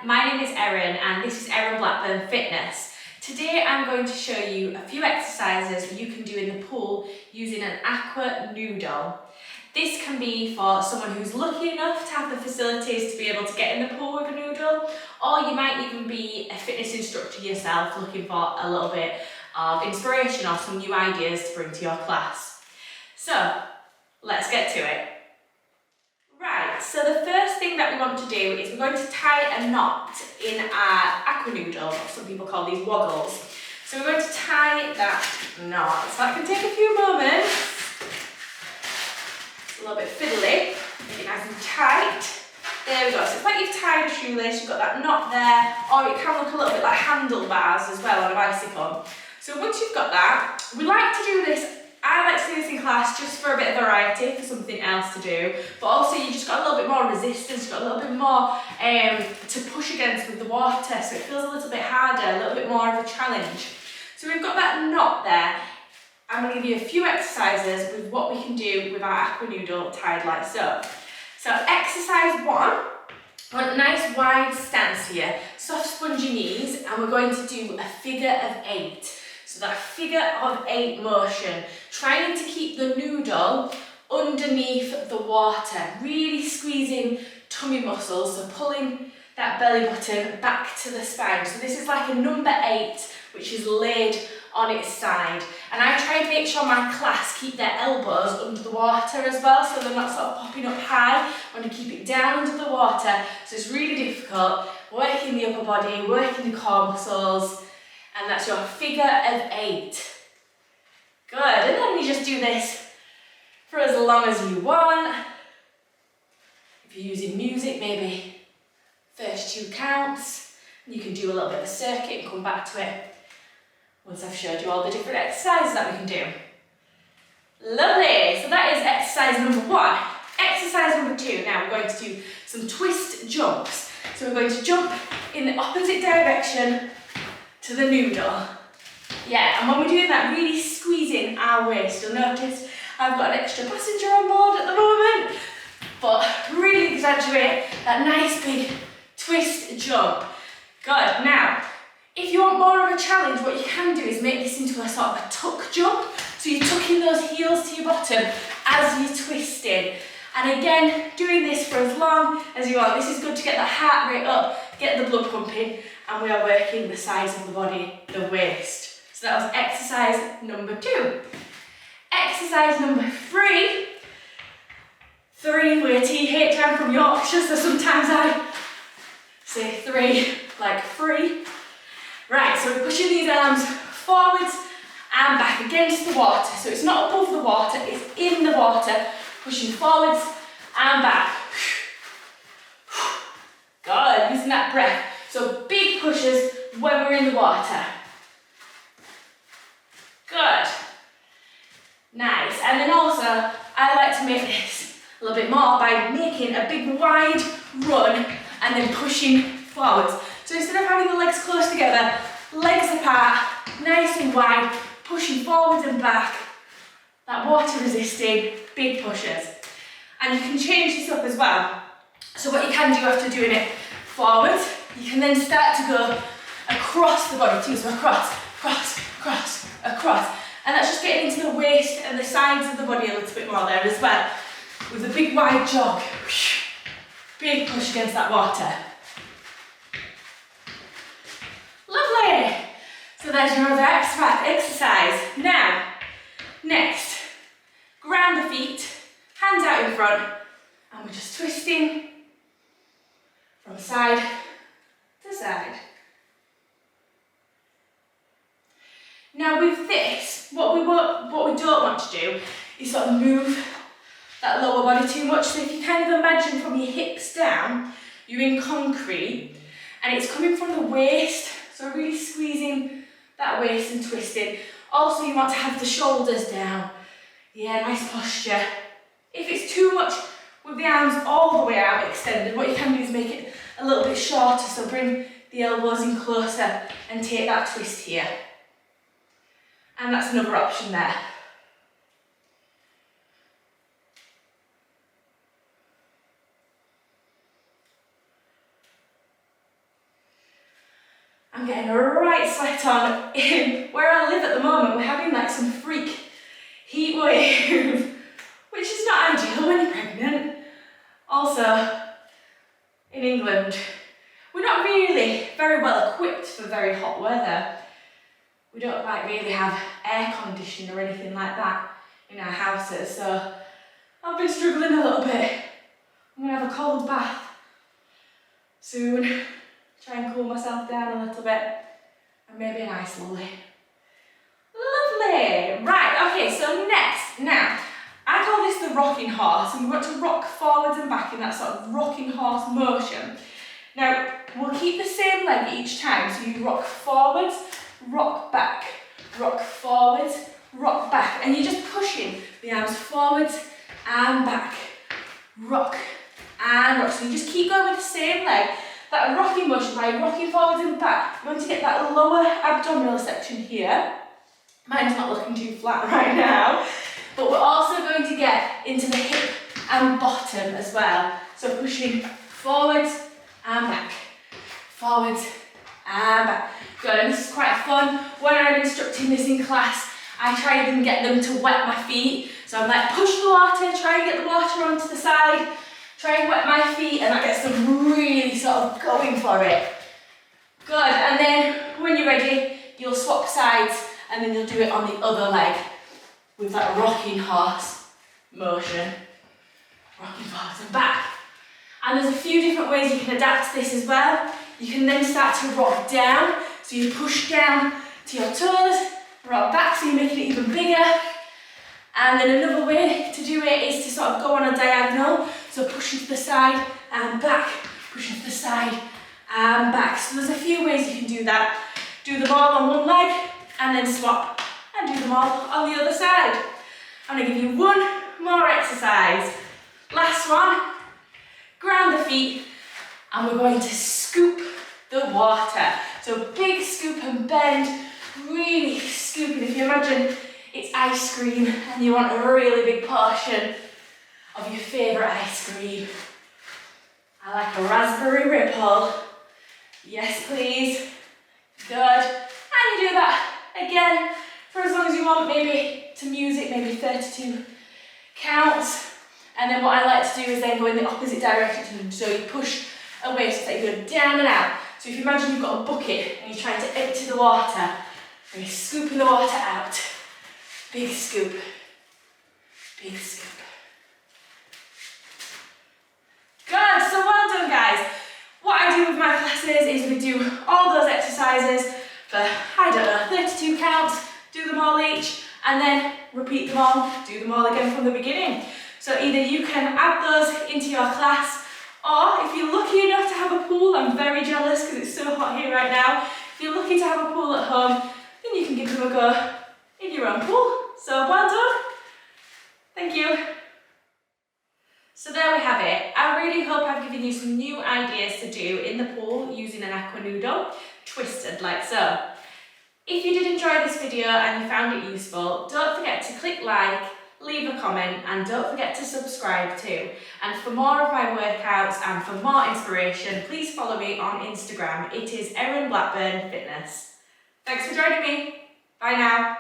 my name is Erin and this is Erin Blackburn Fitness. Today I'm going to show you a few exercises you can do in the pool using an Aqua Noodle. This can be for someone who's lucky enough to have the facilities to be able to get in the pool with a noodle, or you might even be a fitness instructor yourself looking for a little bit of inspiration or some new ideas to bring to your class. So let's get to it. Right, so the first thing that we want to do is we're going to tie a knot in our Aqua Noodle, some people call these woggles. So we're going to tie that knot. So that can take a few moments. It's a little bit fiddly, make it nice and tight. There we go, so it's like you've tied a shoelace, you've got that knot there, or it can look a little bit like handlebars as well on a bicycle. So once you've got that, we like to do this. I like to do this in class just for a bit of variety, for something else to do, but also you just got a little bit more resistance, you've got a little bit more to push against with the water, so it feels a little bit harder, a little bit more of a challenge. So we've got that knot there. I'm going to give you a few exercises with what we can do with our Aqua Noodle tied like so. So exercise 1, I want a nice wide stance here, soft spongy knees, and we're going to do a figure of 8. So that figure of 8 motion, trying to keep the noodle underneath the water, really squeezing tummy muscles, so pulling that belly button back to the spine. So this is like a number 8, which is laid on its side. And I try and make sure my class keep their elbows under the water as well, so they're not sort of popping up high. I want to keep it down under the water, so it's really difficult, working the upper body, working the core muscles. And that's your figure of 8. Good, and then you just do this for as long as you want. If you're using music, maybe first 2 counts. You can do a little bit of a circuit and come back to it once I've showed you all the different exercises that we can do. Lovely, so that is exercise number 1. Exercise number 2, now we're going to do some twist jumps. So we're going to jump in the opposite direction to the noodle. Yeah, and when we're doing that, really squeezing our waist. You'll notice I've got an extra passenger on board at the moment, but really exaggerate that nice big twist jump. Good, now, if you want more of a challenge, what you can do is make this into a sort of a tuck jump. So you're tucking those heels to your bottom as you're twisting. And again, doing this for as long as you want. This is good to get the heart rate up, get the blood pumping, and we are working the sides of the body, the waist. So that was exercise number 2. Exercise number 3. 3 with a TH, I'm from Yorkshire, so sometimes I say 3 like free. Right, so we're pushing these arms forwards and back against the water. So it's not above the water, it's in the water, pushing forwards and back. Good, using that breath. So big pushes when we're in the water. Good. Nice. And then also, I like to make this a little bit more by making a big wide run and then pushing forwards. So instead of having the legs close together, legs apart, nice and wide, pushing forwards and back, that water resisting, big pushes. And you can change this up as well. So what you can do after doing it forwards, you can then start to go across the body too, so across, across, across, across. And that's just getting into the waist and the sides of the body a little bit more there as well. With a big wide jog, big push against that water. Lovely. So there's your other exercise. Now, next, ground the feet, hands out in front, and we're just twisting from side to side. Now with this, what we don't want to do is sort of move that lower body too much. So if you kind of imagine from your hips down, you're in concrete and it's coming from the waist, so really squeezing that waist and twisting. Also you want to have the shoulders down. Yeah, nice posture. If it's too much with the arms all the way out extended, what you can do is make it a little bit shorter, so bring the elbows in closer and take that twist here. And that's another option there. I'm getting a right sweat on. Where I live at the moment, we're having like some freak heat wave, which is not ideal when you're pregnant. Also, in England, we're not really very well equipped for very hot weather. We don't like really have air conditioning or anything like that in our houses, so I've been struggling a little bit. I'm gonna have a cold bath soon, try and cool myself down a little bit, and maybe a nice lolly. Lovely! Right, okay, so next, now, I call this the rocking horse, and we want to rock forwards and back in that sort of rocking horse motion. Now, we'll keep the same leg each time, so you rock forwards, rock back, rock forwards, rock back, and you're just pushing the arms forwards and back, rock and rock. So you just keep going with the same leg, that rocking motion by rocking forwards and back. You want to get that lower abdominal section here. Mine's not looking too flat right now, but we're also going to get into the hip and bottom as well. So pushing forwards and back, forwards and back. Good, and this is quite fun. When I'm instructing this in class, I try and get them to wet my feet. So I'm like, push the water, try and get the water onto the side, try and wet my feet, and that gets them really sort of going for it. Good, and then when you're ready, you'll swap sides, and then you'll do it on the other leg with that rocking horse motion. Rocking forwards and back. And there's a few different ways you can adapt this as well. You can then start to rock down, so you push down to your toes, rock back, so you're making it even bigger. And then another way to do it is to sort of go on a diagonal, so pushing to the side and back, pushing to the side and back. So there's a few ways you can do that. Do them all on one leg, and then swap and do them all on the other side. I'm going to give you one more exercise. Last one, ground the feet, and we're going to scoop the water. So big scoop and bend, really scooping. If you imagine it's ice cream and you want a really big portion of your favourite ice cream. I like a raspberry ripple. Yes, please. Good. And you do that again for as long as you want, maybe to music, maybe 32 counts. And then what I like to do is then go in the opposite direction. So you push away, so that you go down and out. So if you imagine you've got a bucket and you're trying to empty the water, and you're scooping the water out. Big scoop, big scoop. Good, so well done guys. What I do with my classes is we do all those exercises for, I don't know, 32 counts, do them all each, and then repeat them all, do them all again from the beginning. So either you can add those into your class, or if you're lucky enough to have a pool, I'm very jealous because it's so hot here right now, if you're lucky to have a pool at home, then you can give them a go in your own pool. So well done. Thank you. So there we have it. I really hope I've given you some new ideas to do in the pool using an aqua noodle, twisted like so. If you did enjoy this video and you found it useful, don't forget to click like, leave a comment, and don't forget to subscribe too. And for more of my workouts and for more inspiration, please follow me on Instagram. It is Erin Blackburn Fitness. Thanks for joining me. Bye now.